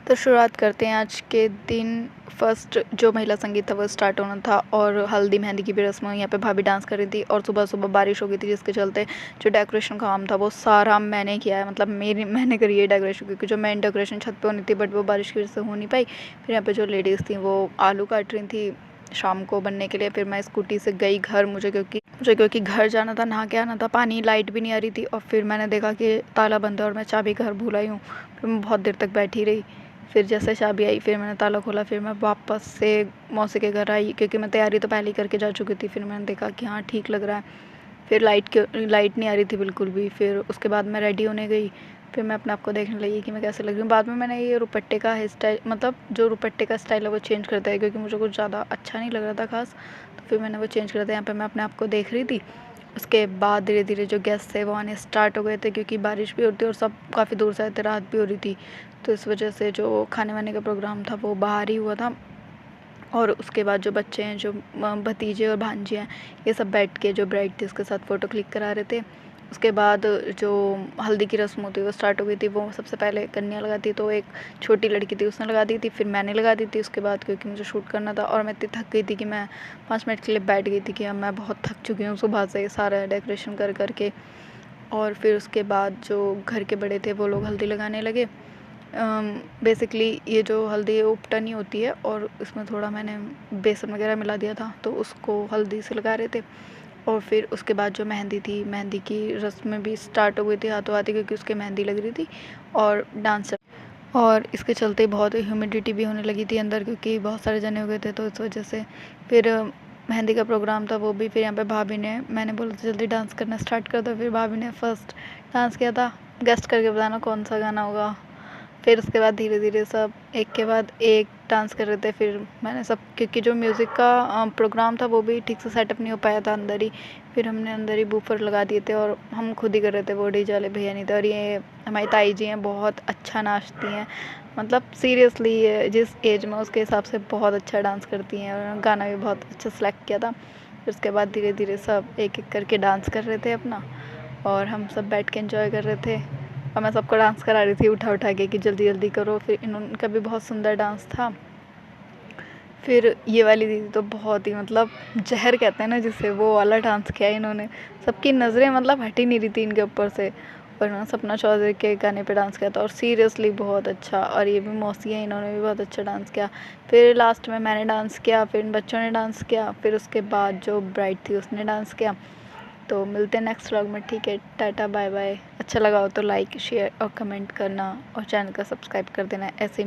तो शुरुआत करते हैं आज के दिन। फर्स्ट जो महिला संगीत था वो स्टार्ट होना था और हल्दी मेहंदी की भी रस्म यहाँ पे भाभी डांस कर रही थी और सुबह सुबह बारिश हो गई थी, जिसके चलते जो डेकोरेशन का काम था वो सारा मैंने किया है। मतलब मैंने करी है डेकोरेशन, क्योंकि जो मेन डेकोरेशन छत पे होनी थी बट वो बारिश की वजह से हो नहीं पाई। फिर यहाँ पे जो लेडीज़ थी वो आलू काट रही थी शाम को बनने के लिए। फिर मैं स्कूटी से गई घर, मुझे क्योंकि घर जाना था, नहा के आना था, पानी लाइट भी नहीं आ रही थी। और फिर मैंने देखा कि ताला बंद है और मैं चाबी घर भूल आई हूँ। फिर मैं बहुत देर तक बैठी रही। फिर जैसे चाबी आई फिर मैंने ताला खोला, फिर मैं वापस से मौसी के घर आई, क्योंकि मैं तैयारी तो पहले ही करके जा चुकी थी। फिर मैंने देखा कि हाँ ठीक लग रहा है। फिर लाइट नहीं आ रही थी बिल्कुल भी। फिर उसके बाद मैं रेडी होने गई। फिर मैं अपने आप को देखने लगी कि मैं कैसे लग रही हूँ। बाद में मैंने ये रुपट्टे का हेयर स्टाइल, मतलब जो रुपट्टे का स्टाइल है वो चेंज करता है, क्योंकि मुझे कुछ ज़्यादा अच्छा नहीं लग रहा था खास। तो फिर मैंने वो चेंज कर दिया। यहाँ पे मैं अपने आप को देख रही थी। उसके बाद धीरे धीरे जो गेस्ट थे वो आने स्टार्ट हो गए थे, क्योंकि बारिश भी हो रही थी और सब काफ़ी दूर से आए थे, रात भी हो रही थी। तो इस वजह से जो खाने वाने का प्रोग्राम था वो बाहर ही हुआ था। और उसके बाद जो बच्चे हैं, जो भतीजे और भांजे हैं, ये सब बैठ के जो ब्राइड थी उसके साथ फ़ोटो क्लिक करा रहे थे। उसके बाद जो हल्दी की रस्म होती है वो स्टार्ट हो गई थी। वो सबसे पहले कन्या लगाती, तो एक छोटी लड़की थी उसने लगा दी थी, फिर मैंने लगा दी थी उसके बाद, क्योंकि मुझे शूट करना था। और मैं इतनी थक गई थी कि मैं 5 मिनट के लिए बैठ गई थी कि अब मैं बहुत थक चुकी हूँ सुबह से सारा डेकोरेशन कर करके। और फिर उसके बाद जो घर के बड़े थे वो लोग हल्दी लगाने लगे। बेसिकली ये जो हल्दी है उपटनी होती है और इसमें थोड़ा मैंने बेसन वगैरह मिला दिया था, तो उसको हल्दी से लगा रहे थे। और फिर उसके बाद जो मेहंदी थी, मेहंदी की रस्म भी स्टार्ट हो गई थी हाथों हाथी, क्योंकि उसके मेहंदी लग रही थी और डांस। और इसके चलते बहुत ह्यूमिडिटी भी होने लगी थी अंदर, क्योंकि बहुत सारे जने हो गए थे, तो इस वजह से फिर मेहंदी का प्रोग्राम था वो भी। फिर यहाँ पे भाभी ने, मैंने बोला था जल्दी डांस करना स्टार्ट कर दो, फिर भाभी ने फर्स्ट डांस किया था। गेस्ट करके बताना कौन सा गाना होगा। फिर उसके बाद धीरे धीरे सब एक के बाद एक डांस कर रहे थे। फिर मैंने सब, क्योंकि जो म्यूज़िक का प्रोग्राम था वो भी ठीक से सेटअप नहीं हो पाया था अंदर ही, फिर हमने अंदर ही बूफर लगा दिए थे और हम खुद ही कर रहे थे, वो डीजे वाले भैया नहीं थे। और ये हमारी ताई जी हैं, बहुत अच्छा नाचती हैं, मतलब सीरियसली जिस एज में उसके हिसाब से बहुत अच्छा डांस करती हैं, और गाना भी बहुत अच्छा सेलेक्ट किया था। फिर उसके बाद धीरे धीरे सब एक एक करके डांस कर रहे थे अपना, और हम सब बैठ के एंजॉय कर रहे थे। और मैं सबको डांस करा रही थी उठा उठा के कि जल्दी जल्दी करो। फिर इनका भी बहुत सुंदर डांस था। फिर ये वाली दीदी तो बहुत ही, मतलब जहर कहते हैं ना जिसे, वो वाला डांस किया इन्होंने। सबकी नज़रें मतलब हट ही नहीं रही थी इनके ऊपर से। और इन्होंने सपना चौधरी के गाने पे डांस किया था और सीरियसली बहुत अच्छा। और ये भी मौसी है, इन्होंने भी बहुत अच्छा डांस किया। फिर लास्ट में मैंने डांस किया, फिर इन बच्चों ने डांस किया, फिर उसके बाद जो ब्राइड थी उसने डांस किया। तो मिलते हैं नेक्स्ट व्लॉग में, ठीक है, टाटा बाय बाय। अच्छा लगा हो तो लाइक शेयर और कमेंट करना और चैनल का सब्सक्राइब कर देना ऐसे ही।